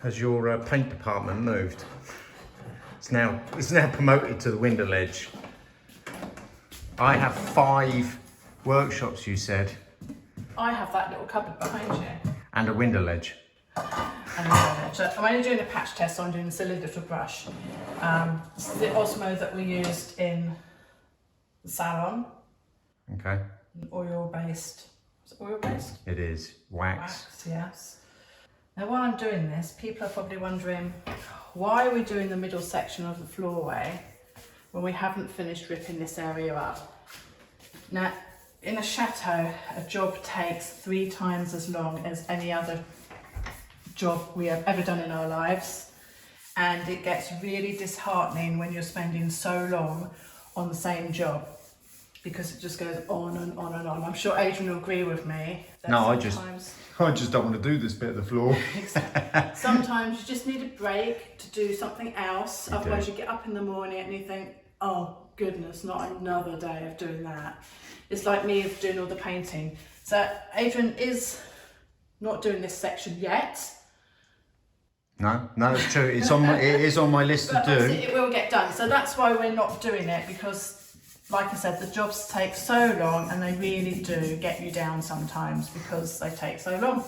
has your paint department moved? It's now promoted to the window ledge. I have 5 workshops, you said. I have that little cupboard behind you. And a window ledge. And a window ledge. So I'm only doing a patch test, so I'm doing a silly little brush. This is the Osmo that we used in the salon. Okay. An oil-based. Is it oil-based? It is. Wax. Wax, yes. Now while I'm doing this, people are probably wondering, why are we doing the middle section of the floorway when we haven't finished ripping this area up? Now, in a chateau, a job takes 3 times as long as any other job we have ever done in our lives. And it gets really disheartening when you're spending so long on the same job, because it just goes on and on and on. I'm sure Adrian will agree with me. No, I just don't want to do this bit of the floor. Exactly. Sometimes you just need a break to do something else. Otherwise you get up in the morning and you think, oh goodness, not another day of doing that. It's like me of doing all the painting. So Adrian is not doing this section yet. No, it's true. It is on my list to do. It will get done. So that's why we're not doing it, because like I said, the jobs take so long and they really do get you down sometimes because they take so long.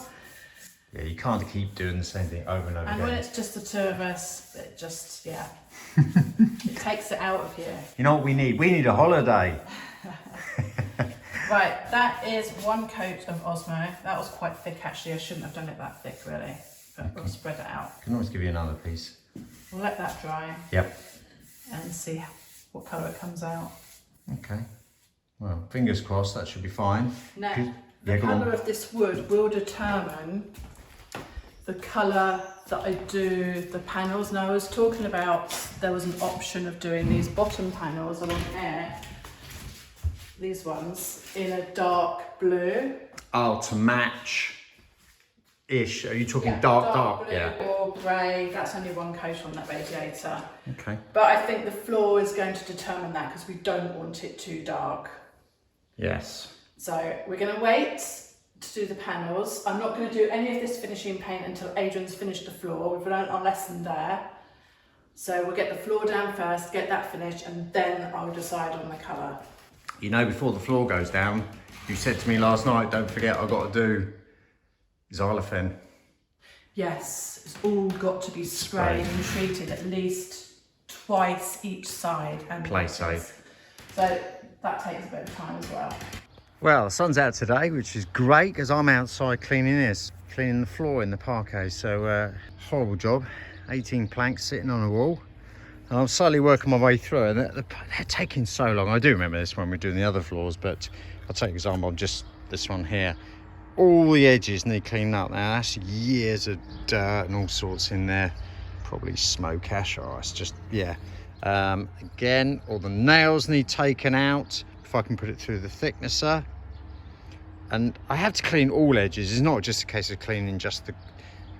Yeah, you can't keep doing the same thing over and over And again. when it's just the 2 of us, it just, yeah, it takes it out of you. You know what we need? We need a holiday. Right, that is 1 coat of Osmo. That was quite thick actually. I shouldn't have done it that thick really, but we'll spread it out. I can always give you another piece. We'll let that dry. Yep. And see what colour it comes out. Okay. Well, fingers crossed, that should be fine. Now, the colour of this wood will determine the colour that I do the panels. Now I was talking about, there was an option of doing these bottom panels along here, these ones, in a dark blue. Oh, to match-ish. Are you talking dark? Blue Yeah. or grey. That's only 1 coat on that radiator. Okay. But I think the floor is going to determine that because we don't want it too dark. Yes. So we're going to wait to do the panels. I'm not going to do any of this finishing paint until Adrian's finished the floor. We've learned our lesson there. So we'll get the floor down first, get that finished, and then I'll decide on the colour. You know, before the floor goes down, you said to me last night, don't forget I've got to do xylophane. Yes, it's all got to be sprayed and treated at least twice each side. And Play safe. So that takes a bit of time as well. Well, the sun's out today, which is great because I'm outside cleaning the floor in the parquet. So horrible job, 18 planks sitting on a wall. And I'm slowly working my way through and they're taking so long. I do remember this when we're doing the other floors, but I'll take an example of just this one here. All the edges need cleaning up now. That's years of dirt and all sorts in there. Probably smoke ash, or it's just, yeah. Again, all the nails need taken out if I can put it through the thicknesser. And I have to clean all edges. It's not just a case of cleaning just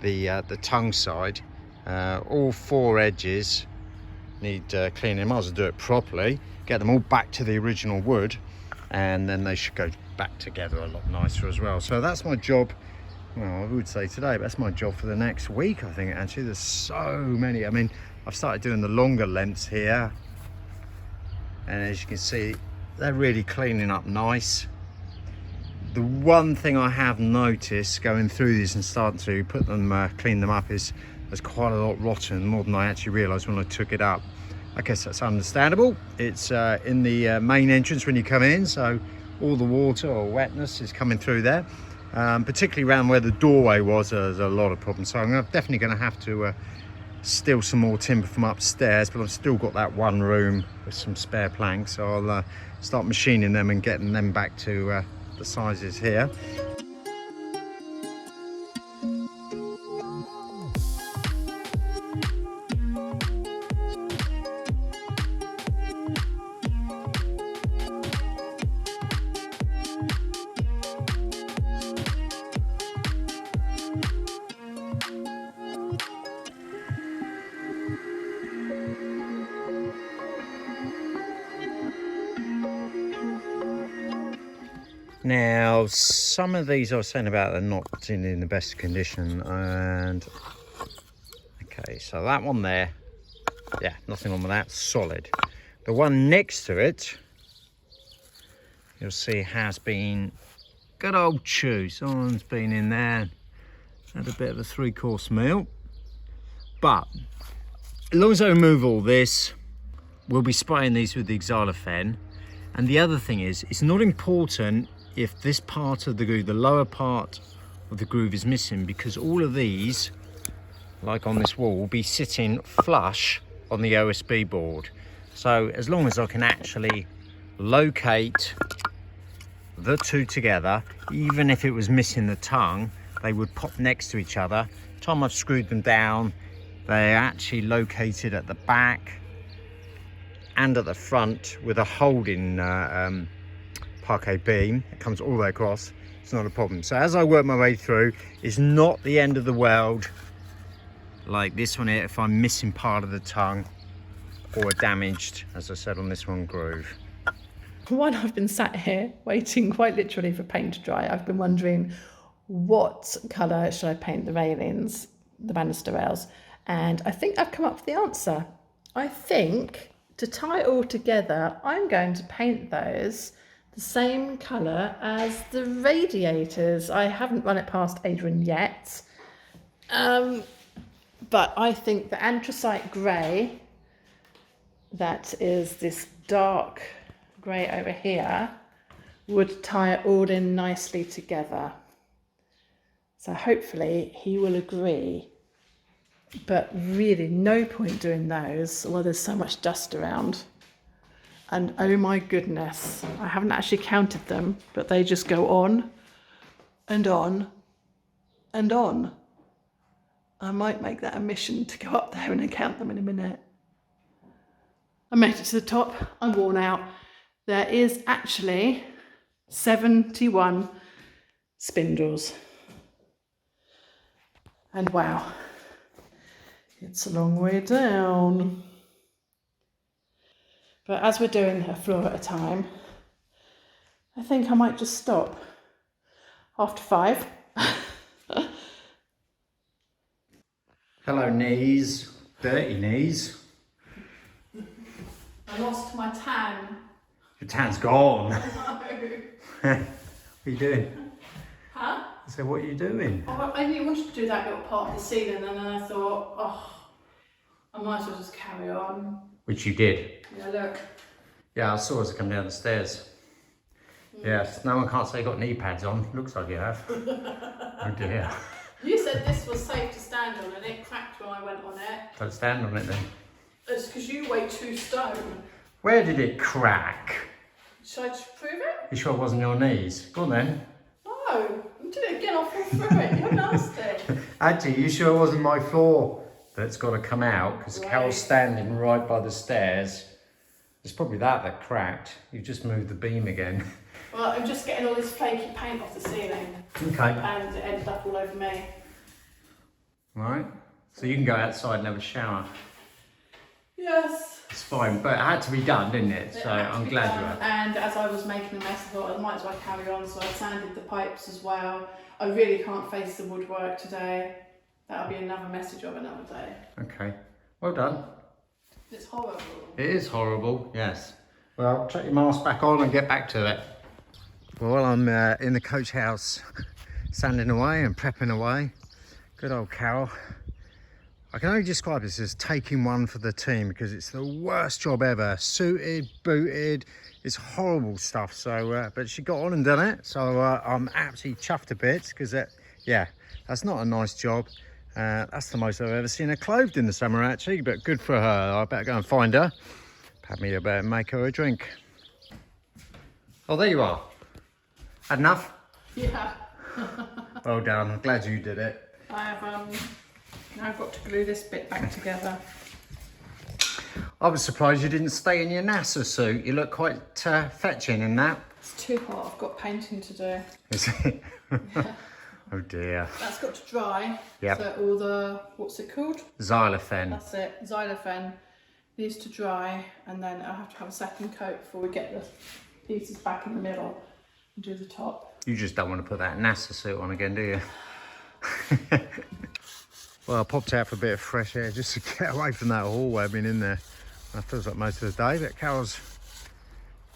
the tongue side. All 4 edges need cleaning. I might as well do it properly, get them all back to the original wood, and then they should go back together a lot nicer as well. So that's my job, well, I would say today, but that's my job for the next week, I think. Actually, there's so many. I mean, I've started doing the longer lengths here, and as you can see, they're really cleaning up nice. The one thing I have noticed going through these and starting to put them, clean them up, is there's quite a lot rotten, more than I actually realised when I took it up. I guess that's understandable. It's in the main entrance when you come in, so all the water or wetness is coming through there. Particularly around where the doorway was, there's a lot of problems. So I'm definitely going to have to steal some more timber from upstairs, but I've still got that 1 room with some spare planks. So I'll start machining them and getting them back to the sizes here. Now, some of these I was saying about are not in the best condition, and Okay, so that one there, yeah, nothing wrong with that, solid. The one next to it, you'll see has been good old chew. Someone's been in there, had a bit of a 3-course meal. But as long as I remove all this, we'll be spraying these with the xylophane. And the other thing is, it's not important if this part of the groove, the lower part of the groove is missing, because all of these, like on this wall, will be sitting flush on the OSB board. So as long as I can actually locate the two together, even if it was missing the tongue, they would pop next to each other. Time I've screwed them down, they're actually located at the back and at the front with a holding parquet beam. It comes all the way across. It's not a problem. So as I work my way through, it's not the end of the world like this one here if I'm missing part of the tongue or damaged, as I said, on this one groove. While I've been sat here waiting quite literally for paint to dry, I've been wondering what colour should I paint the railings, the banister rails, and I think I've come up with the answer. I think to tie it all together, I'm going to paint those the same colour as the radiators. I haven't run it past Adrian yet, but I think the anthracite grey, that is this dark grey over here, would tie it all in nicely together. So hopefully he will agree. But really no point doing those while there's so much dust around. And oh my goodness, I haven't actually counted them, but they just go on and on and on. I might make that a mission to go up there and count them in a minute. I made it to the top, I'm worn out. There is actually 71 spindles. And wow, it's a long way down. But as we're doing a floor at a time, I think I might just stop after 5. Hello knees, dirty knees. I lost my tan. Your tan's gone. No. What are you doing? Huh? I said, what are you doing? Oh, I really wanted to do that little part of the ceiling, and then I thought, oh, I might as well just carry on. Which you did. Yeah, look. Yeah, I saw as I come down the stairs. Yes, no one can't say you got knee pads on. Looks like you have. Oh dear. You said this was safe to stand on, and it cracked when I went on it. Don't stand on it then. It's because you weigh 2 stone. Where did it crack? Should I just prove it? You sure it wasn't your knees? Go on then. No, I did it again, I'll fall through it. You're nasty. Actually, you sure it wasn't my floor that's got to come out? Because Right. Carol's standing right by the stairs. It's probably that cracked. You just moved the beam again. Well, I'm just getting all this flaky paint off the ceiling. Okay. And it ended up all over me. Right. So you can go outside and have a shower. Yes. It's fine, but it had to be done, didn't it? It So had to I'm be glad done. you had. And as I was making a mess, I thought I might as well carry on, so I sanded the pipes as well. I really can't face the woodwork today. That'll be another message of another day. Okay. Well done. It's horrible. It is horrible, yes. Well, chuck your mask back on and get back to it. Well, I'm in the coach house, sanding away and prepping away. Good old Carol. I can only describe this as taking one for the team because it's the worst job ever. Suited, booted, it's horrible stuff. So, but she got on and done it. So I'm absolutely chuffed a bit because, yeah, that's not a nice job. That's the most I've ever seen her clothed in the summer, actually, but good for her. I better go and find her. Perhaps I better make her a drink. Oh, there you are. Had enough? Yeah. Well done. I'm glad you did it. I have now got to glue this bit back together. I was surprised you didn't stay in your NASA suit. You look quite fetching in that. It's too hot. I've got painting to do. Is it? Yeah. Oh dear. That's got to dry. Yep. So all the, what's it called? Xylophane. That's it. Xylophane needs to dry, and then I'll have to have a second coat before we get the pieces back in the middle and do the top. You just don't want to put that NASA suit on again, do you? Well, I popped out for a bit of fresh air just to get away from that hallway. I've been in there, that feels like most of the day, but Carol's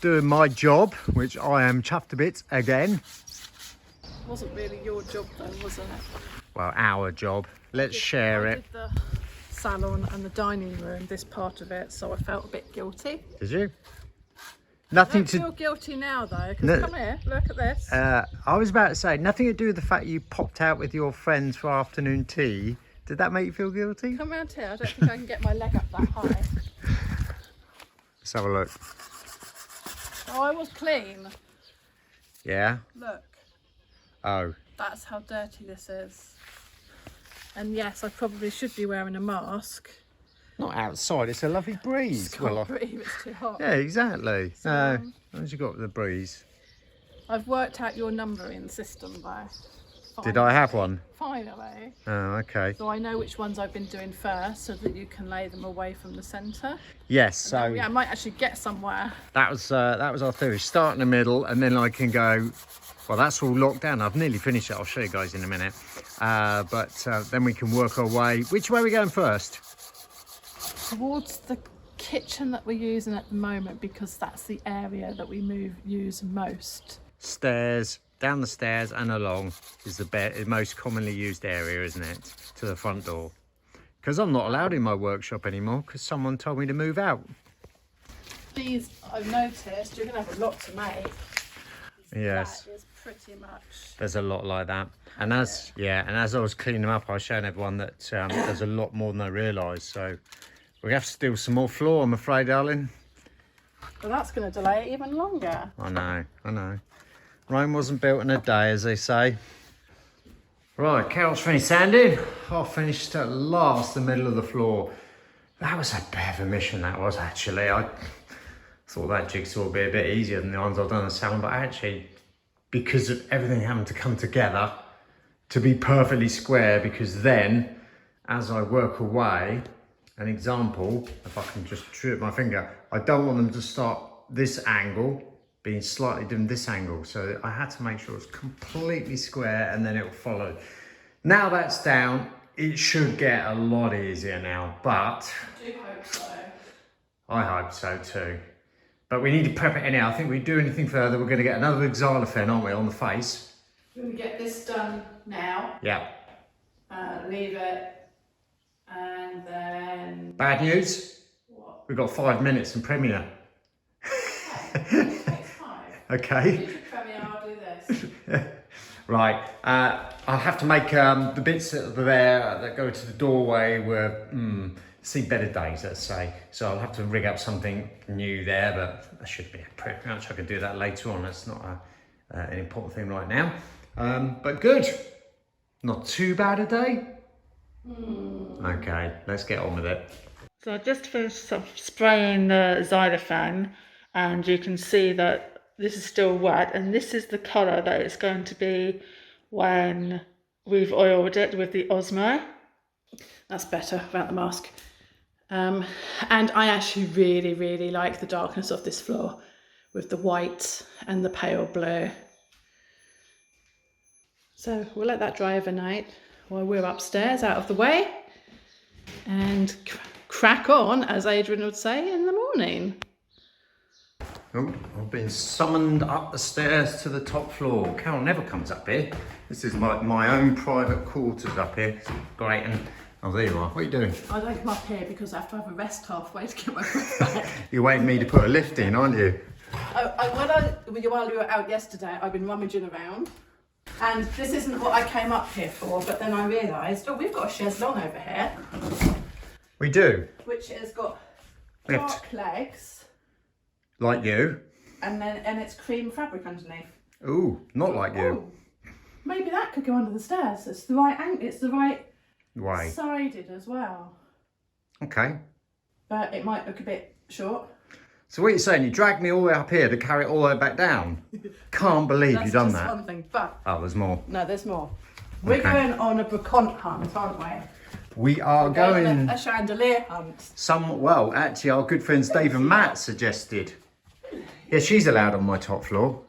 doing my job, which I am chuffed a bit again. It wasn't really your job though, was it? Well, our job. Let's share I it. did the salon and the dining room, this part of it, so I felt a bit guilty. Did you? I Nothing don't to... feel guilty now though, because No. come here, look at this. I was about to say, nothing to do with the fact you popped out with your friends for afternoon tea. Did that make you feel guilty? Come round here, I don't think I can get my leg up that high. Let's have a look. Oh, I was clean. Yeah? Look, Oh. that's how dirty this is. And yes, I probably should be wearing a mask. Not outside, it's a lovely breeze. Can't breathe, it's too hot. Yeah, exactly. So, As long as you got the breeze. I've worked out your numbering system though. Did I have one? Finally. Oh, okay. So I know which ones I've been doing first so that you can lay them away from the centre. Yes, so Yeah, I might actually get somewhere. that was our theory. Start in the middle and then I can go, well, that's all locked down. I've nearly finished it. I'll show you guys in a minute. But then we can work our way. Which way are we going first? Towards the kitchen that we're using at the moment, because that's the area that we use most. Stairs, down the stairs and along is the most commonly used area, isn't it? To the front door. Because I'm not allowed in my workshop anymore because someone told me to move out. These, I've noticed, you're going to have a lot to make. Yes. That is pretty much. There's a lot like that. And as I was cleaning them up, I was showing everyone that there's a lot more than I realised. So we have to steal some more floor, I'm afraid, darling. Well, that's going to delay it even longer. I know. Rome wasn't built in a day, as they say. Right, Carol's finished sanding. I finished at last the middle of the floor. That was a bit of a mission, that was actually. I thought that jigsaw would be a bit easier than the ones I've done in the salon, but actually, because of everything having to come together to be perfectly square, because then, as I work away, an example, if I can just trip my finger, I don't want them to start this angle being slightly different this angle, so I had to make sure it's completely square and then it will follow. Now that's down, it should get a lot easier now, but I do hope so. I hope so too. But we need to prep it anyhow. I think if we do anything further, we're going to get another xylophone, aren't we, on the face? We're going to get this done now. Yeah. Leave it, and then... Bad news? What? We've got 5 minutes in Premiere. It takes time. Okay. You should Premiere, I'll do this. Right. I'll have to make the bits that are there that go to the doorway where see better days, let's say. So I'll have to rig up something new there, but that should be pretty much. I can do that later on. It's not an important thing right now. But good. Not too bad a day. Okay, let's get on with it. So I just finished spraying the xylophone, and you can see that this is still wet, and this is the colour that it's going to be when we've oiled it with the Osmo. That's better without the mask. And I actually really like the darkness of this floor with the white and the pale blue. So we'll let that dry overnight while we're upstairs out of the way, and crack on, as Adrian would say, in the morning. Oh, I've been summoned up the stairs to the top floor. Carol never comes up here. This is my own private quarters up here. It's great. And oh, there you are. What are you doing? I don't come up here because I have to have a rest halfway to get my breath back. You're waiting me to put a lift in, aren't you? While we were out yesterday, I've been rummaging around. And this isn't what I came up here for, but then I realised, we've got a chaise longue over here. We do. Which has got Lift. dark legs. Like you. And it's cream fabric underneath. Ooh, not like you. Ooh, maybe that could go under the stairs. It's the right angle. It's the right Way. sided as well. Okay. But it might look a bit short. So what you're saying, you dragged me all the way up here to carry it all the way back down? Can't believe you've done That's that. just one thing, but... Oh, there's more. No, there's more. We're Okay. going on a brocante hunt, aren't we? We are going... a chandelier hunt. Well, actually, our good friends Dave and Matt suggested. Yeah, she's allowed on my top floor.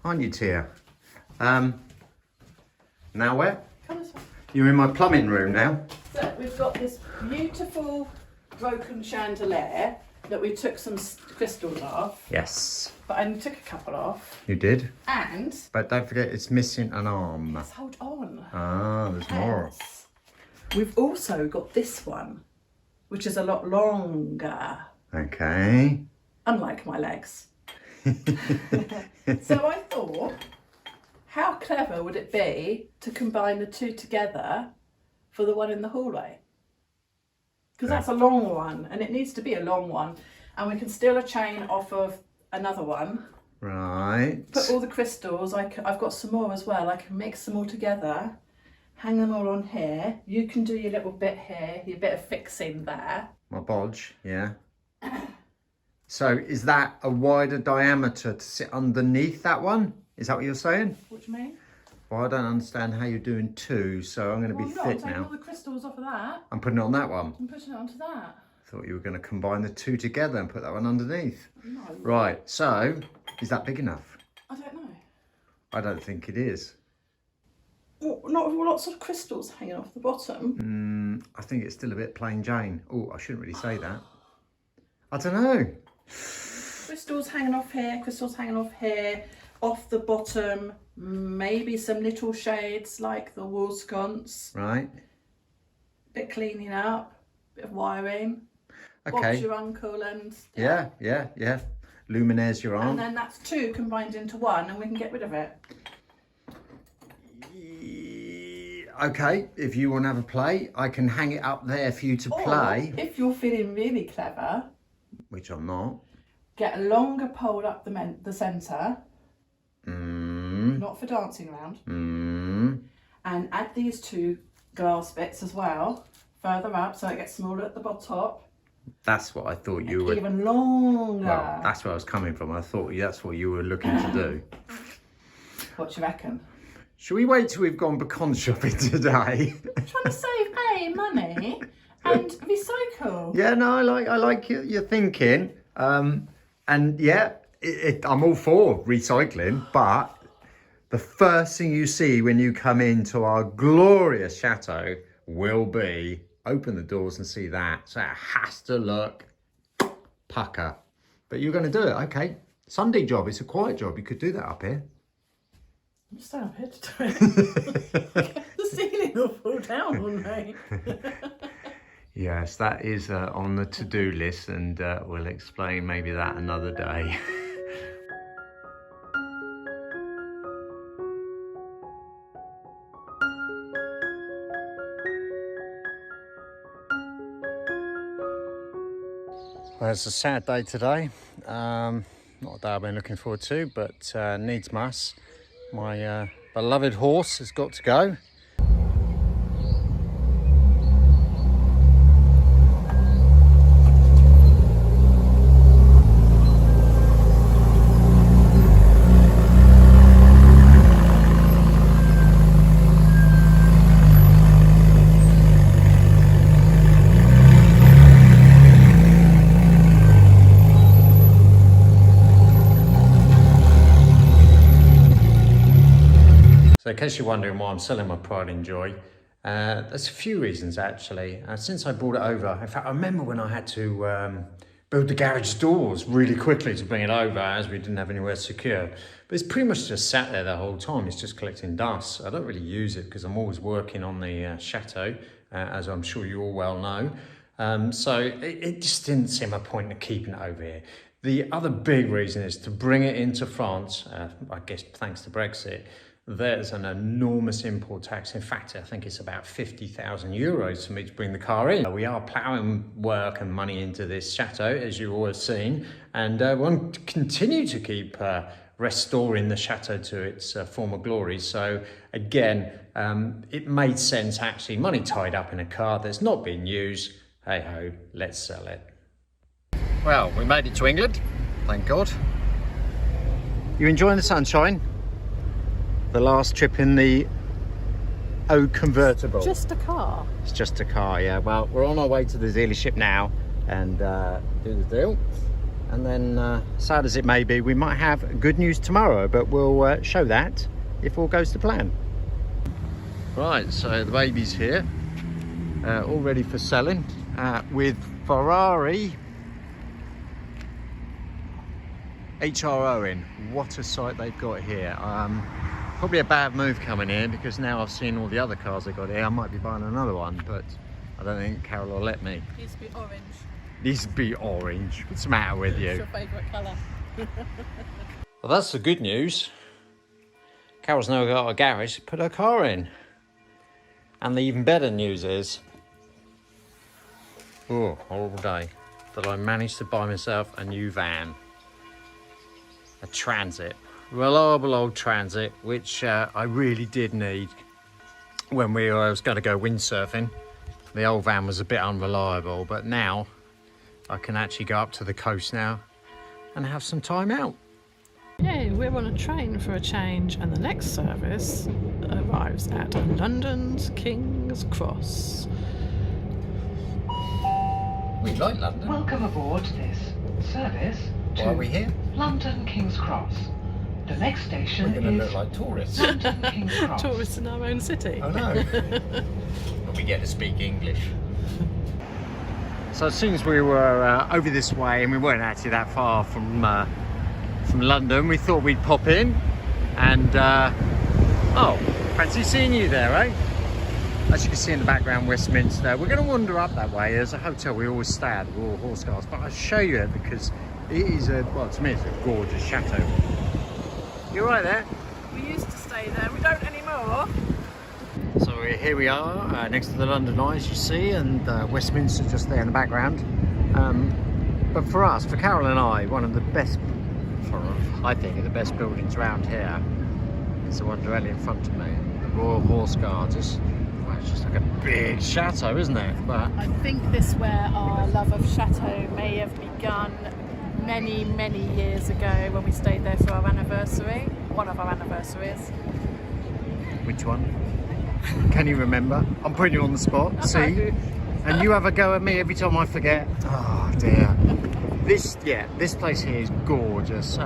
Aren't you, Tia? Now where? Come this way. You're in my plumbing room now. So we've got this beautiful broken chandelier that we took some crystals off. Yes. But I only took a couple off. You did? And... But don't forget, it's missing an arm. Let's hold on. Ah, there's more. We've also got this one, which is a lot longer. Okay. Unlike my legs. So I thought, how clever would it be to combine the two together for the one in the hallway? Because that's a long one, and it needs to be a long one. And we can steal a chain off of another one. Right. Put all the crystals, I've got some more as well. I can mix them all together, hang them all on here. You can do your little bit here, your bit of fixing there. My bodge, yeah. So is that a wider diameter to sit underneath that one? Is that what you're saying? What do you mean? Well, I don't understand how you're doing two, so I'm going to be thick I'm taking now. all the crystals off of that. I'm putting it on that one. I'm putting it onto that. Thought you were going to combine the two together and put that one underneath. No. Right, so is that big enough? I don't know. I don't think it is. Well, not with lots of crystals hanging off the bottom. I think it's still a bit plain Jane. Oh, I shouldn't really say that. I don't know. Crystals hanging off here, crystals hanging off here, off the bottom, maybe some little shades like the wall sconce. Right. Bit cleaning up, bit of wiring. Okay. Bob's your uncle and... Yeah. Luminaire's your aunt. And then that's two combined into one and we can get rid of it. Okay, if you want to have a play, I can hang it up there for you to play. If you're feeling really clever... Which I'm not. Get a longer pole up the centre. Not for dancing around. And add these two glass bits as well, further up, so it gets smaller at the top. That's what I thought you were. Even longer. Well, that's where I was coming from. I thought that's what you were looking to do. What do you reckon? Should we wait till we've gone pecan shopping today? I'm trying to save money and recycle. Yeah, no, I like your thinking. And yeah, I'm all for recycling, but the first thing you see when you come into our glorious chateau will be open the doors and see that. So it has to look pucker. But you're going to do it, okay? Sunday job, it's a quiet job. You could do that up here. I'm staying up here to do it. The ceiling will fall down on me. Yes, that is on the to-do list, and we'll explain maybe that another day. Well, it's a sad day today. Not a day I've been looking forward to, but needs must. My beloved horse has got to go. So in case you're wondering why I'm selling my pride and joy, there's a few reasons actually. Since I brought it over, in fact, I remember when I had to build the garage doors really quickly to bring it over as we didn't have anywhere secure. But it's pretty much just sat there the whole time. It's just collecting dust. I don't really use it because I'm always working on the Chateau, as I'm sure you all well know. So it just didn't seem a point in keeping it over here. The other big reason is to bring it into France, I guess thanks to Brexit. There's an enormous import tax. In fact, I think it's about 50,000 euros for me to bring the car in. We are ploughing work and money into this chateau, as you've all seen, and we want to continue to keep restoring the chateau to its former glory. So again, it made sense actually, money tied up in a car that's not being used. Hey ho, let's sell it. Well, we made it to England, thank God. You enjoying the sunshine? The last trip in the old convertible. Just a car. It's just a car, yeah. Well, we're on our way to the dealership now and do the deal. And then, sad as it may be, we might have good news tomorrow, but we'll show that if all goes to plan. Right, so the baby's here, all ready for selling, with Ferrari HRO in. What a sight they've got here. Probably a bad move coming in, because now I've seen all the other cars they got here. I might be buying another one, but I don't think Carol will let me. Needs to be orange. Needs to be orange. What's the matter with you? What's your favourite colour? Well, that's the good news. Carol's now got a garage to put her car in. And the even better news is, oh, horrible day, that I managed to buy myself a new van. A Transit. Reliable old Transit, which I really did need when I was going to go windsurfing. The old van was a bit unreliable, but now I can actually go up to the coast now and have some time out. Yay, we're on a train for a change, and the next service arrives at London's King's Cross. We like London. Welcome aboard this service to Why are we here? London King's Cross. The next station We're going to is look like tourists. London King's Cross. Tourists in our own city. Oh no. But we get to speak English. So as soon as we were over this way, and we weren't actually that far from London, we thought we'd pop in and oh, fancy seeing you there, eh? As you can see in the background, Westminster. We're going to wander up that way. There's a hotel we always stay at, the Royal Horse Guards, but I'll show you it because it is well, to me it's a gorgeous chateau. You're right there. We used to stay there, we don't anymore. So here we are, next to the London Eye, as you see, and Westminster just there in the background. But for us, for Carol and I, one of the best, I think, the best buildings around here is the one directly in front of me, the Royal Horse Guards. It's just like a big chateau, isn't it? But I think this where our love of Chateau may have begun many, many years ago when we stayed there for our anniversary, one of our anniversaries. which one? Can you remember? I'm putting you on the spot. See? And you have a go at me every time I forget. Oh dear. This place here is gorgeous.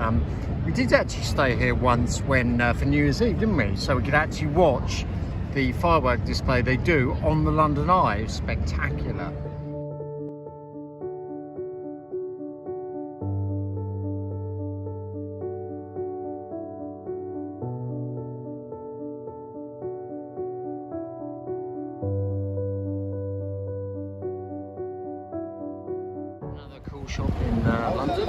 We did actually stay here once when for New Year's Eve, didn't we? So we could actually watch the firework display they do on the London Eye. It's spectacular. Shop in London,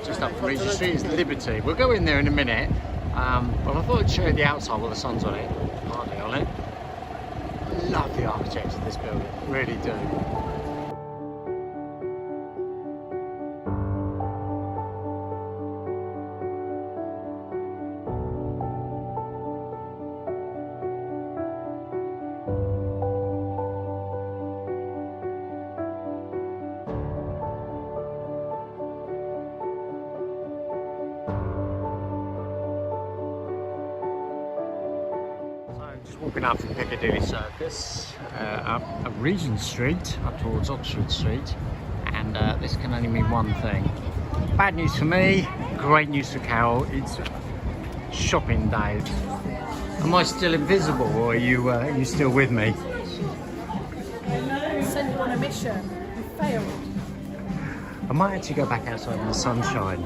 just up from Regent Street, is Liberty. We'll go in there in a minute, but I thought I'd show you the outside while the sun's on it, hardly on it. I love the architecture of this building, really do. Walking up from Piccadilly Circus, up Regent Street, up towards Oxford Street, and this can only mean one thing. Bad news for me, great news for Carol, it's shopping day. Am I still invisible, or are you still with me? Send you on a mission, you failed. I might actually go back outside in the sunshine.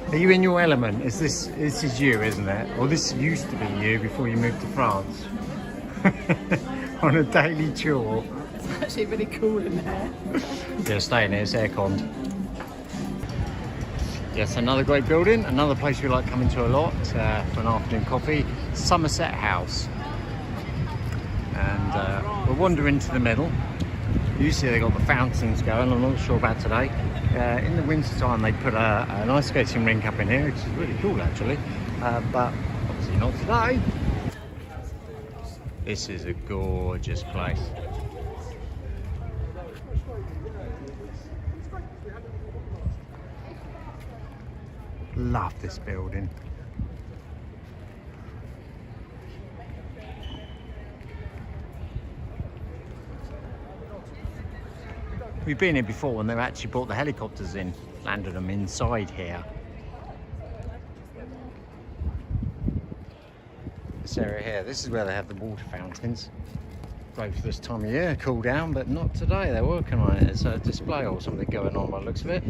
Are you in your element? This is you, isn't it? Or this used to be you before you moved to France. On a daily chore. It's actually really cool in there. Yeah, stay in here, it's air-conned. Yes, another great building, another place we like coming to a lot for an afternoon coffee, Somerset House. And we'll wander into the middle. Usually they've got the fountains going, I'm not sure about today. In the winter time they put an ice skating rink up in here, which is really cool actually, but obviously not today. This is a gorgeous place. Love this building. We've been here before when they've actually brought the helicopters in, landed them inside here. This area here, this is where they have the water fountains. Great for this time of year, cool down, but not today. They're working on it. It's a display or something going on by the looks of it.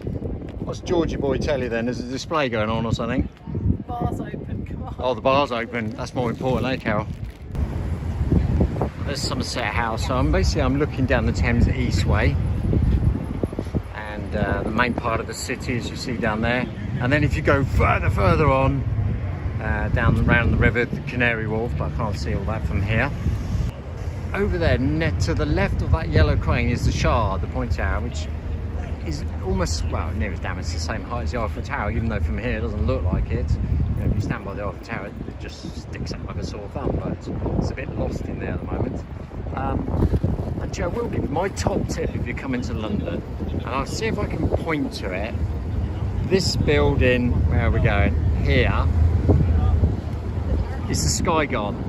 What's Georgie boy tell you then? There's a display going on or something? Bar's open, come on. Oh, the bar's open. That's more important, eh, Carol? There's Somerset House. So I'm looking down the Thames East way, and the main part of the city, as you see down there. And then if you go further on, down around the river, the Canary Wharf, but I can't see all that from here. Over there, net to the left of that yellow crane, is the Shard, the point tower, which is almost, well, near as damn it's the same height as the Eiffel Tower, even though from here it doesn't look like it. You know, if you stand by the Eiffel Tower, it just sticks out like a sore thumb, but it's a bit lost in there at the moment. Actually, I will give you my top tip if you're coming to London, and I'll see if I can point to it. This building, where are we going? Here is the Sky Garden.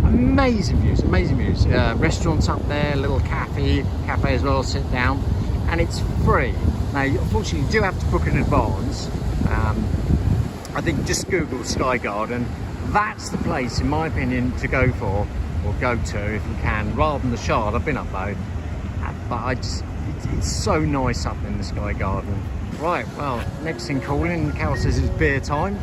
Amazing views, amazing views. Restaurants up there, little cafe as well, sit down, and it's free. Now, unfortunately, you do have to book in advance. I think just Google Sky Garden. That's the place, in my opinion, to go for, or go to if you can, rather than the Shard. I've been up though, but it's so nice up in the Sky Garden. Right, well, next thing calling, Carol says it's beer time.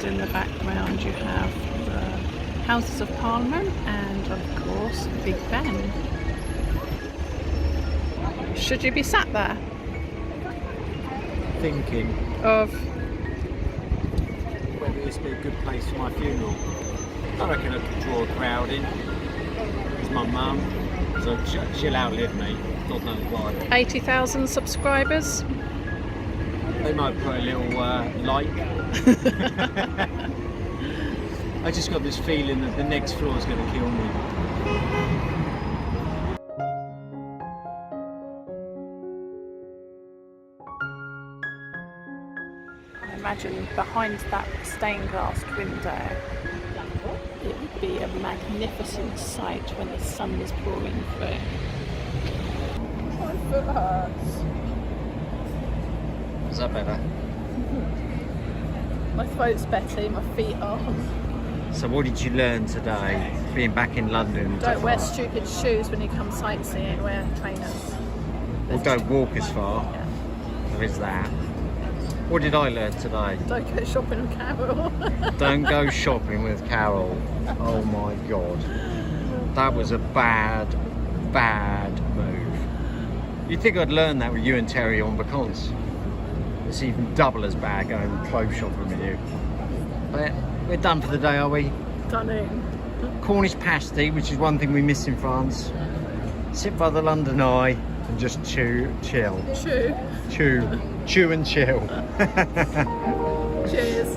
In the background you have the Houses of Parliament and of course Big Ben. Should you be sat there? Thinking Of whether this would be a good place for my funeral. I reckon I could draw a crowd in. It's my mum, so she'll outlive me, God knows why. 80,000 subscribers. They might put a little like. I just got this feeling that the next floor is going to kill me. I imagine behind that stained glass window it would be a magnificent sight when the sun is pouring through. My foot hurts. Is that better? My throat's better, my feet aren't. So what did you learn today, being back in London? Don't wear stupid shoes when you come sightseeing, wear trainers. Or don't walk as far. Yeah. There is that. What did I learn today? Don't go shopping with Carol. Don't go shopping with Carol. Oh my God. That was a bad move. You'd think I'd learn that with you and Terry on Bacons. It's even double as bad going clothes shopping with you. But we're done for the day, are we? Stunning. Cornish pasty, which is one thing we miss in France. Sit by the London Eye and just chill. Chew and chill. Cheers.